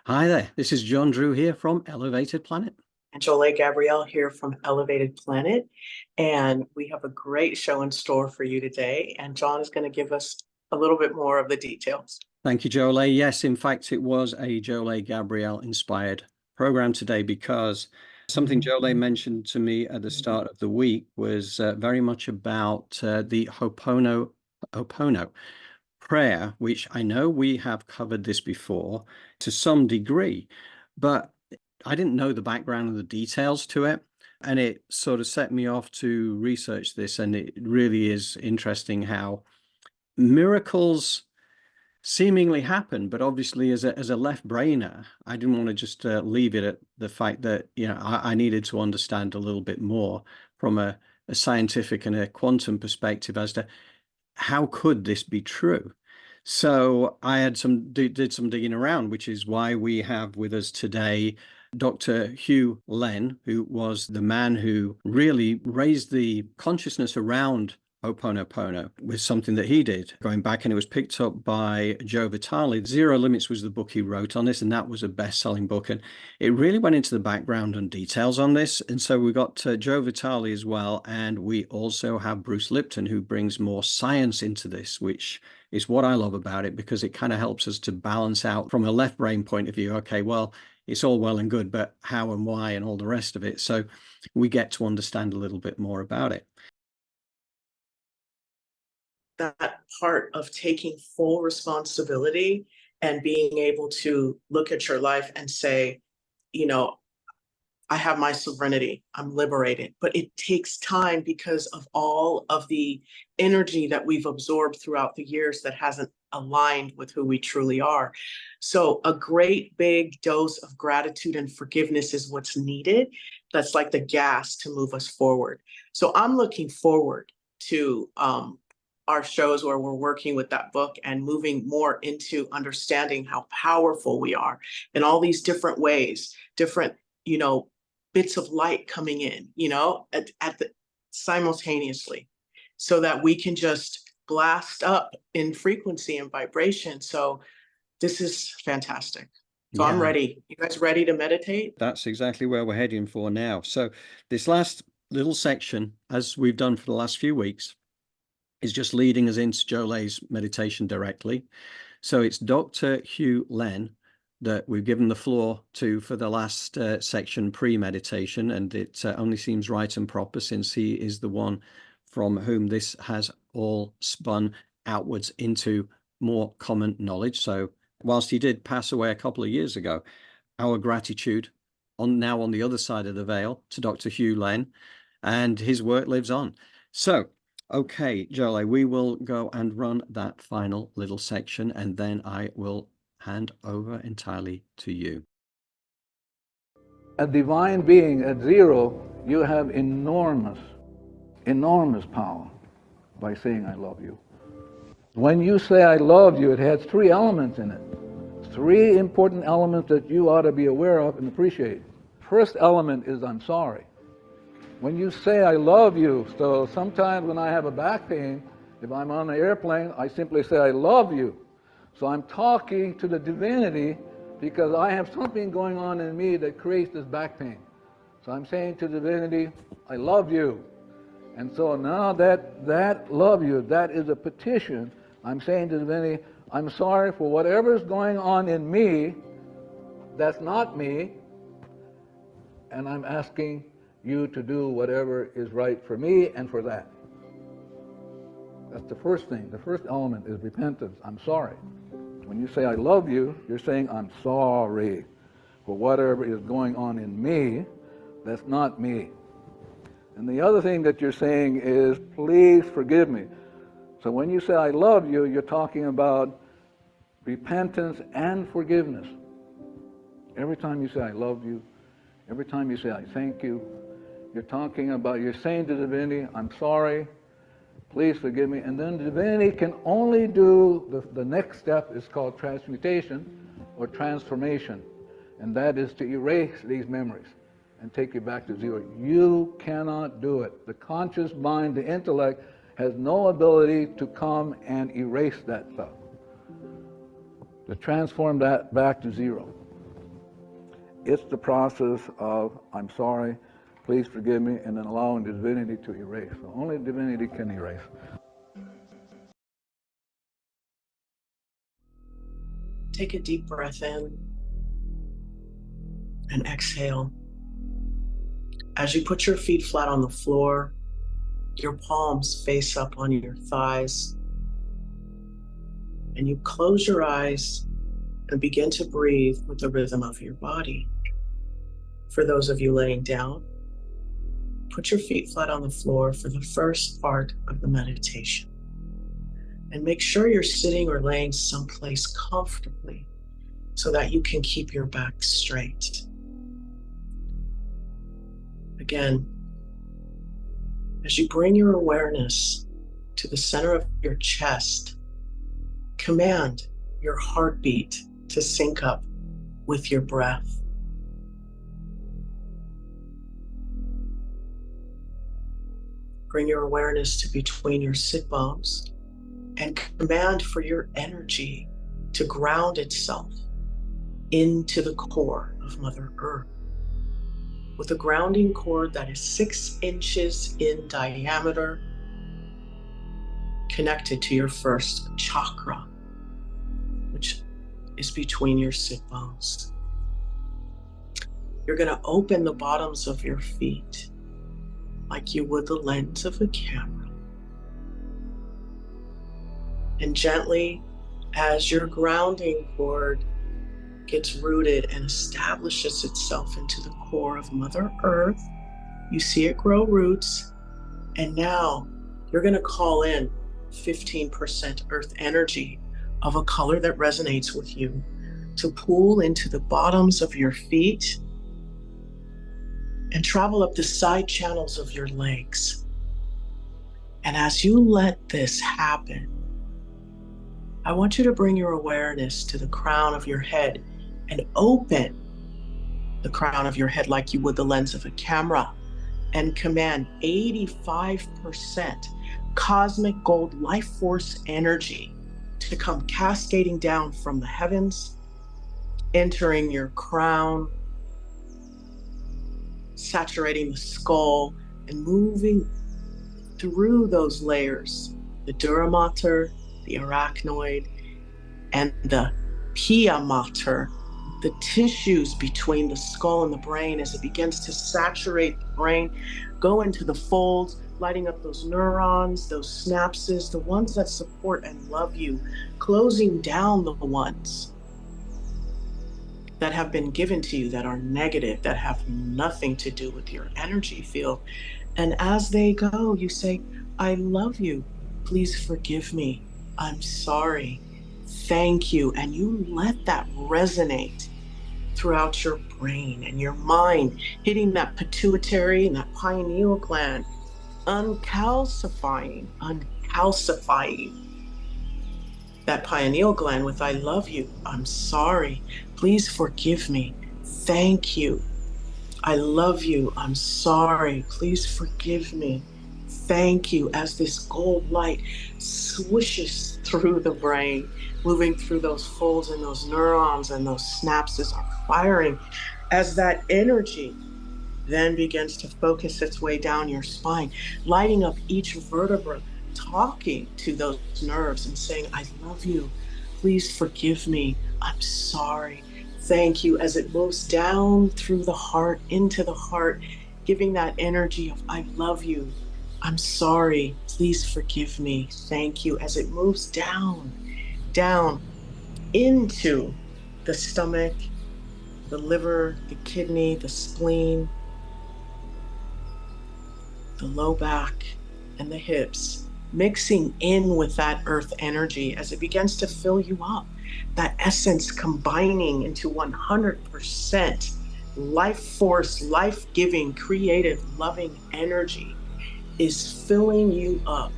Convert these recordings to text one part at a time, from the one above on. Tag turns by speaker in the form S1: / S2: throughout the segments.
S1: Hi there, this is John Drew here from Elevated Planet.
S2: And Jolé Gabrielle here from Elevated Planet. And we have a great show in store for you today. And John is going to give us a little bit more of the details.
S1: Thank you, Jolé. Yes, in fact, it was a Jolé Gabrielle inspired program today because something Jolé mentioned to me at the start of the week was very much about the Hooponopono prayer, which I know we have covered this before to some degree, but I didn't know the background and the details to it. And it sort of set me off to research this. And it really is interesting how miracles seemingly happen. But obviously, as a left brainer, I didn't want to just leave it at the fact that, I needed to understand a little bit more from a scientific and a quantum perspective as to how could this be true. So I had did some digging around, which is why we have with us today Dr. Hew Len, who was the man who really raised the consciousness around Hooponopono with something that he did going back, and it was picked up by Joe Vitale. Zero Limits was the book he wrote on this, and that was a best-selling book, and it really went into the background and details on this. And so we got Joe Vitale as well, and we also have Bruce Lipton, who brings more science into this, which is what I love about it, because it kind of helps us to balance out from a left brain point of view. Okay, well, it's all well and good, but how and why and all the rest of it. So we get to understand a little bit more about it.
S2: That part of taking full responsibility and being able to look at your life and say, I have my serenity, I'm liberated, but it takes time because of all of the energy that we've absorbed throughout the years that hasn't aligned with who we truly are. So a great big dose of gratitude and forgiveness is what's needed. That's like the gas to move us forward. So I'm looking forward to our shows where we're working with that book and moving more into understanding how powerful we are in all these different ways, different, bits of light coming in, at the simultaneously, so that we can just blast up in frequency and vibration. So this is fantastic. So yeah. I'm ready. You guys ready to meditate?
S1: That's exactly where we're heading for now. So this last little section, as we've done for the last few weeks, is just leading us into Jolé's meditation directly. So it's Dr. Hew Len that we've given the floor to for the last section pre-meditation, and it only seems right and proper since he is the one from whom this has all spun outwards into more common knowledge. So whilst he did pass away a couple of years ago, our gratitude now on the other side of the veil to Dr. Hew Len, and his work lives on. So okay, Jolé, we will go and run that final little section, and then I will hand over entirely to you.
S3: A divine being at zero, you have enormous power by saying I love you. When you say I love you, it has three elements in it. Three important elements that you ought to be aware of and appreciate. First element is I'm sorry. When you say I love you, so sometimes when I have a back pain, if I'm on an airplane, I simply say I love you. So I'm talking to the divinity because I have something going on in me that creates this back pain. So I'm saying to divinity, I love you. And so now that love you, that is a petition. I'm saying to divinity, I'm sorry for whatever's going on in me that's not me, and I'm asking you to do whatever is right for me and for that. That's the first thing. The first element is repentance. I'm sorry. When you say I love you, you're saying I'm sorry for whatever is going on in me that's not me. And the other thing that you're saying is, please forgive me. So when you say I love you, you're talking about repentance and forgiveness. Every time you say I love you, every time you say I thank you, you're saying to divinity, I'm sorry, please forgive me. And then divinity can only do the next step is called transmutation or transformation. And that is to erase these memories and take you back to zero. You cannot do it. The conscious mind, the intellect, has no ability to come and erase that stuff, to transform that back to zero. It's the process of, I'm sorry, please forgive me, and then allowing divinity to erase. So only divinity can erase.
S2: Take a deep breath in and exhale. As you put your feet flat on the floor, your palms face up on your thighs, and you close your eyes and begin to breathe with the rhythm of your body. For those of you laying down, put your feet flat on the floor for the first part of the meditation. And make sure you're sitting or laying someplace comfortably so that you can keep your back straight. Again, as you bring your awareness to the center of your chest, command your heartbeat to sync up with your breath. Bring your awareness to between your sit bones and command for your energy to ground itself into the core of Mother Earth with a grounding cord that is 6 inches in diameter, connected to your first chakra, which is between your sit bones. You're going to open the bottoms of your feet like you would the lens of a camera. And gently, as your grounding cord gets rooted and establishes itself into the core of Mother Earth, you see it grow roots. And now you're going to call in 15% earth energy of a color that resonates with you to pool into the bottoms of your feet and travel up the side channels of your legs. And as you let this happen, I want you to bring your awareness to the crown of your head and open the crown of your head like you would the lens of a camera, and command 85% cosmic gold life force energy to come cascading down from the heavens, entering your crown, saturating the skull, and moving through those layers, the dura mater, the arachnoid, and the pia mater, the tissues between the skull and the brain, as it begins to saturate the brain, go into the folds, lighting up those neurons, those synapses, the ones that support and love you, closing down the ones that have been given to you that are negative, that have nothing to do with your energy field. And as they go, you say, I love you. Please forgive me. I'm sorry. Thank you. And you let that resonate throughout your brain and your mind, hitting that pituitary and that pineal gland, uncalcifying that pineal gland with I love you. I'm sorry. Please forgive me. Thank you. I love you. I'm sorry. Please forgive me. Thank you. As this gold light swishes through the brain, moving through those folds, and those neurons and those synapses are firing, as that energy then begins to focus its way down your spine, lighting up each vertebra, talking to those nerves and saying, I love you. Please forgive me. I'm sorry. Thank you. As it moves down through the heart, into the heart, giving that energy of I love you. I'm sorry. Please forgive me. Thank you. As it moves down into the stomach, the liver, the kidney, the spleen, the low back, and the hips, mixing in with that earth energy as it begins to fill you up. That essence combining into 100% life force, life-giving, creative, loving energy is filling you up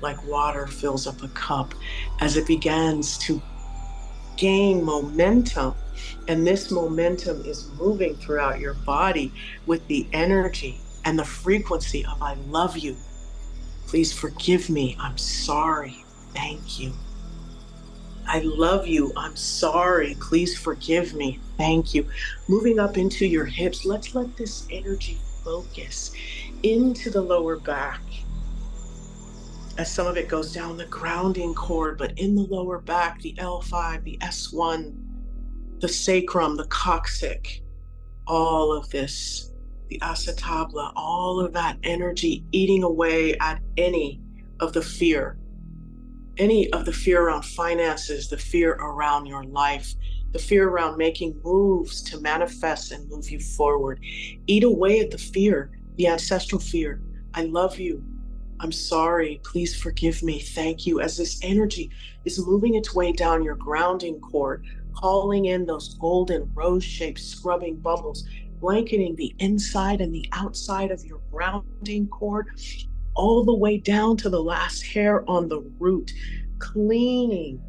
S2: like water fills up a cup as it begins to gain momentum. And this momentum is moving throughout your body with the energy and the frequency of I love you. Please forgive me. I'm sorry. Thank you. I love you. I'm sorry. Please forgive me. Thank you. Moving up into your hips, let's let this energy focus into the lower back as some of it goes down the grounding cord, but in the lower back, the L5, the S1, the sacrum, the coccyx, all of this, the acetabula, all of that energy eating away at any of the fear around finances, the fear around your life, the fear around making moves to manifest and move you forward. Eat away at the fear, the ancestral fear. I love you. I'm sorry. Please forgive me. Thank you. As this energy is moving its way down your grounding cord, calling in those golden rose-shaped scrubbing bubbles, blanketing the inside and the outside of your grounding cord, all the way down to the last hair on the root, cleaning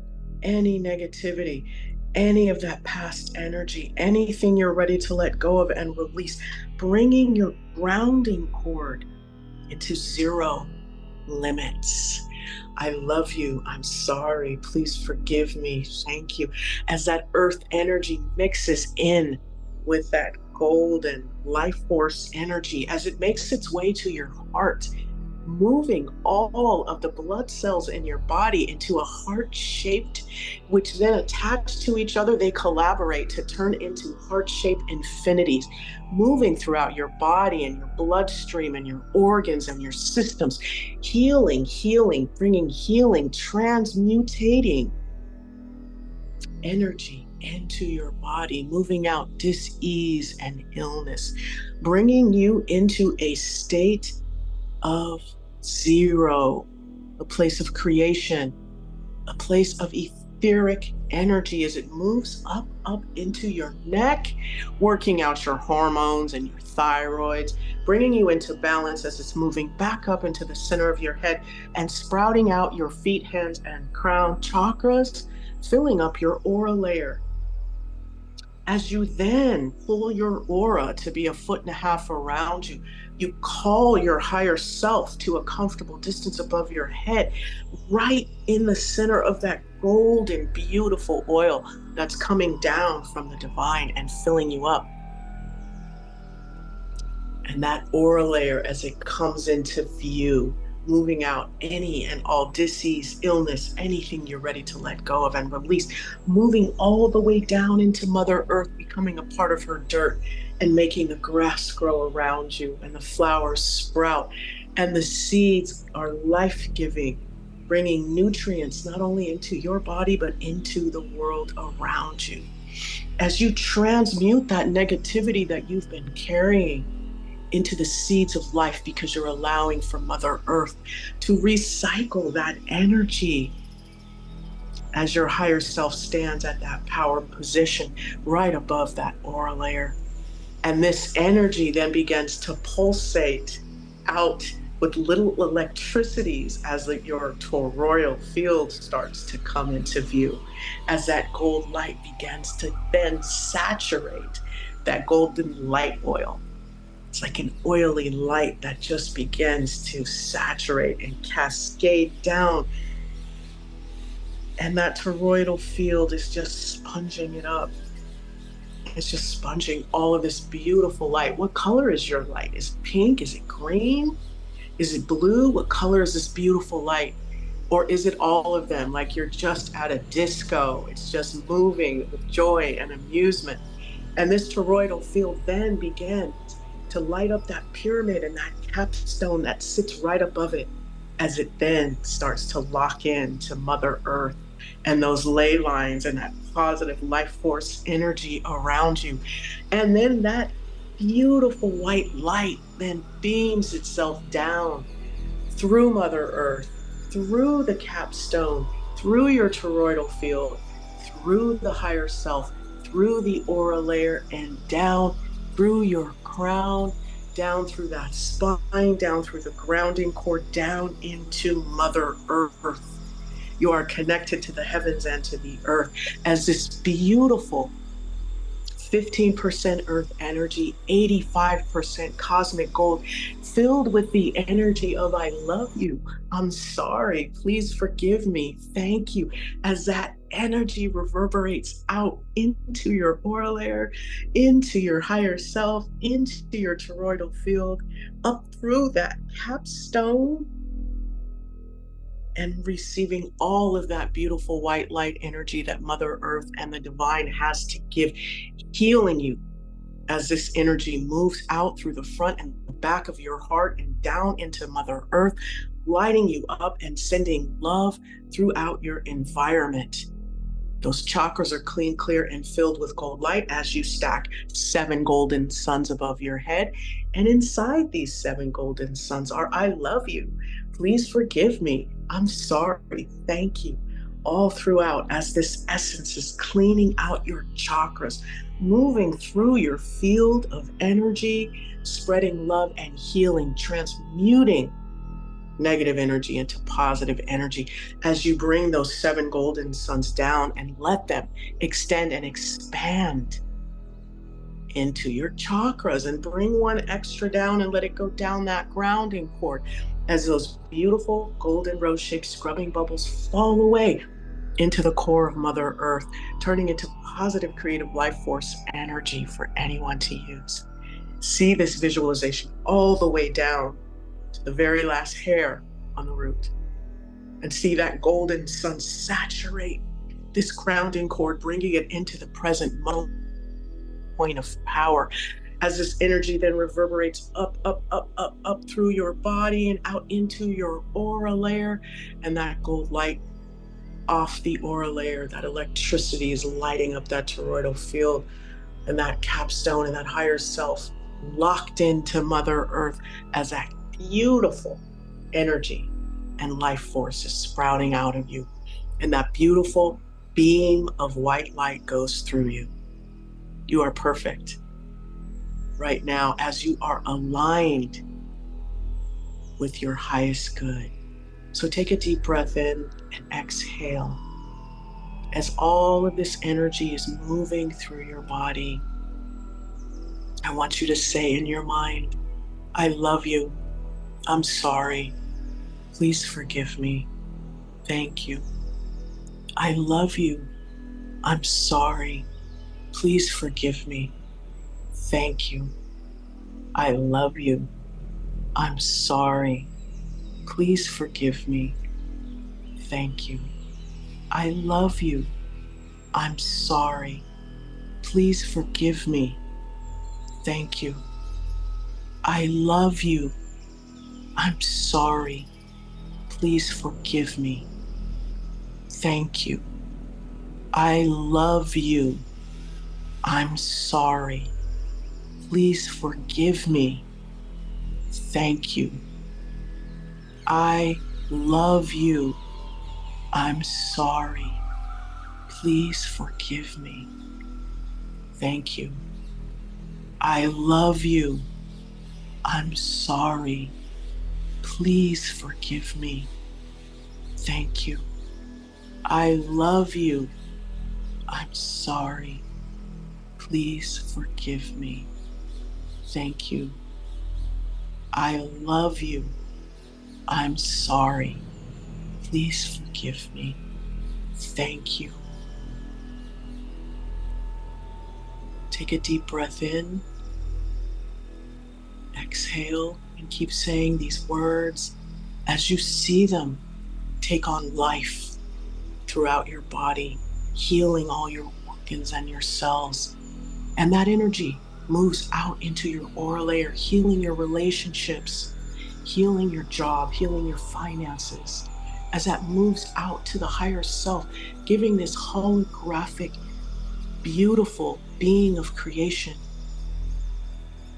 S2: any negativity, any of that past energy, anything you're ready to let go of and release, bringing your grounding cord into zero limits. I love you. I'm sorry. Please forgive me. Thank you. As that earth energy mixes in with that golden life force energy, as it makes its way to your heart, moving all of the blood cells in your body into a heart-shaped, which then attach to each other, they collaborate to turn into heart-shaped infinities, moving throughout your body and your bloodstream and your organs and your systems, healing, bringing healing, transmutating energy into your body, moving out dis-ease and illness, bringing you into a state of zero, a place of creation, a place of etheric energy as it moves up into your neck, working out your hormones and your thyroids, bringing you into balance as it's moving back up into the center of your head and sprouting out your feet, hands, and crown chakras, filling up your aura layer. As you then pull your aura to be 1.5 feet around you, you call your higher self to a comfortable distance above your head, right in the center of that golden, beautiful oil that's coming down from the divine and filling you up. And that aura layer, as it comes into view, moving out any and all disease, illness, anything you're ready to let go of and release, moving all the way down into Mother Earth, becoming a part of her dirt and making the grass grow around you and the flowers sprout and the seeds are life-giving, bringing nutrients not only into your body, but into the world around you. As you transmute that negativity that you've been carrying into the seeds of life, because you're allowing for Mother Earth to recycle that energy as your higher self stands at that power position right above that aura layer. And this energy then begins to pulsate out with little electricities as your toroidal field starts to come into view, as that gold light begins to then saturate that golden light oil. It's like an oily light that just begins to saturate and cascade down. And that toroidal field is just sponging it up. It's just sponging all of this beautiful light. What color is your light? Is it pink? Is it green? Is it blue? What color is this beautiful light? Or is it all of them? Like you're just at a disco. It's just moving with joy and amusement. And this toroidal field then begins to light up that pyramid and that capstone that sits right above it, as it then starts to lock in to Mother Earth and those ley lines and that positive life force energy around you. And then that beautiful white light then beams itself down through Mother Earth, through the capstone, through your toroidal field, through the higher self, through the aura layer, and down through your crown, down through that spine, down through the grounding cord, down into Mother Earth. You are connected to the heavens and to the earth as this beautiful 15% earth energy, 85% cosmic gold, filled with the energy of I love you, I'm sorry, please forgive me, thank you, as that energy reverberates out into your aura layer, into your higher self, into your toroidal field, up through that capstone, and receiving all of that beautiful white light energy that Mother Earth and the divine has to give, healing you as this energy moves out through the front and the back of your heart and down into Mother Earth, lighting you up and sending love throughout your environment. Those chakras are clean, clear, and filled with gold light as you stack 7 golden suns above your head. And inside these 7 golden suns are I love you, please forgive me, I'm sorry, thank you, all throughout as this essence is cleaning out your chakras, moving through your field of energy, spreading love and healing, transmuting negative energy into positive energy as you bring those 7 golden suns down and let them extend and expand into your chakras, and bring one extra down and let it go down that grounding cord as those beautiful golden rose-shaped scrubbing bubbles fall away into the core of Mother Earth, turning into positive creative life force energy for anyone to use. See this visualization all the way down to the very last hair on the root, and see that golden sun saturate this grounding cord, bringing it into the present moment, point of power, as this energy then reverberates up, up, up, up, up through your body and out into your aura layer, and that gold light off the aura layer, that electricity is lighting up that toroidal field and that capstone and that higher self locked into Mother Earth as that beautiful energy and life force is sprouting out of you, and that beautiful beam of white light goes through you. You are perfect right now as you are aligned with your highest good. So take a deep breath in and exhale as all of this energy is moving through your body. I want you to say in your mind, I love you, I'm sorry, please forgive me, thank you. I love you, I'm sorry, please forgive me, thank you. I love you, I'm sorry, please forgive me, thank you. I love you, I'm sorry, please forgive me, thank you. I love you, I'm sorry, please forgive me, thank you. I love you, I'm sorry, please forgive me, thank you. I love you, I'm sorry, please forgive me, thank you. I love you, I'm sorry, please forgive me, thank you. I love you, I'm sorry, please forgive me, thank you. I love you, I'm sorry, please forgive me, thank you. Take a deep breath in, exhale, and keep saying these words as you see them take on life throughout your body, healing all your organs and your cells. And that energy moves out into your aura layer, healing your relationships, healing your job, healing your finances. As that moves out to the higher self, giving this holographic, beautiful being of creation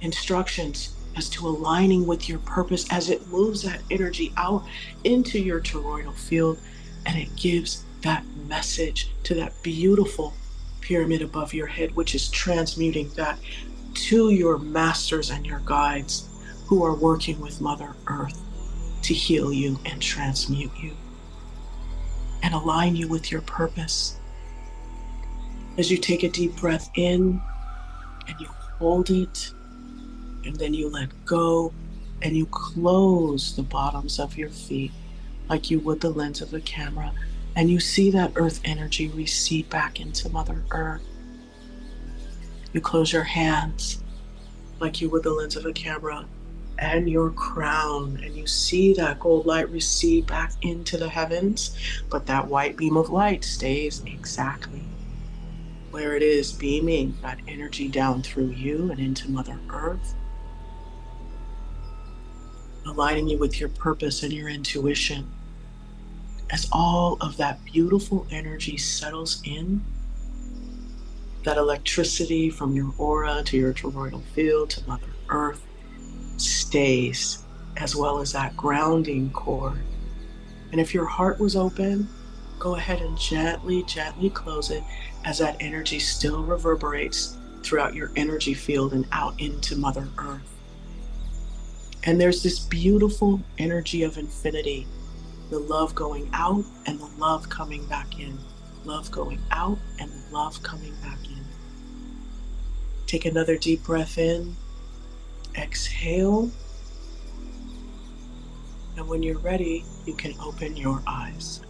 S2: instructions as to aligning with your purpose as it moves that energy out into your toroidal field, and it gives that message to that beautiful pyramid above your head, which is transmuting that to your masters and your guides who are working with Mother Earth to heal you and transmute you and align you with your purpose. As you take a deep breath in and you hold it, and then you let go and you close the bottoms of your feet like you would the lens of a camera, And you see that earth energy recede back into Mother Earth. You close your hands like you would the lens of a camera and your crown, and you see that gold light recede back into the heavens, but that white beam of light stays exactly where it is, beaming that energy down through you and into Mother Earth, aligning you with your purpose and your intuition. As all of that beautiful energy settles in, that electricity from your aura to your toroidal field to Mother Earth stays, as well as that grounding cord. And if your heart was open, go ahead and gently, gently close it as that energy still reverberates throughout your energy field and out into Mother Earth. And there's this beautiful energy of infinity, the love going out and the love coming back in, love going out and the love coming back in. Take another deep breath in, exhale, and when you're ready, you can open your eyes.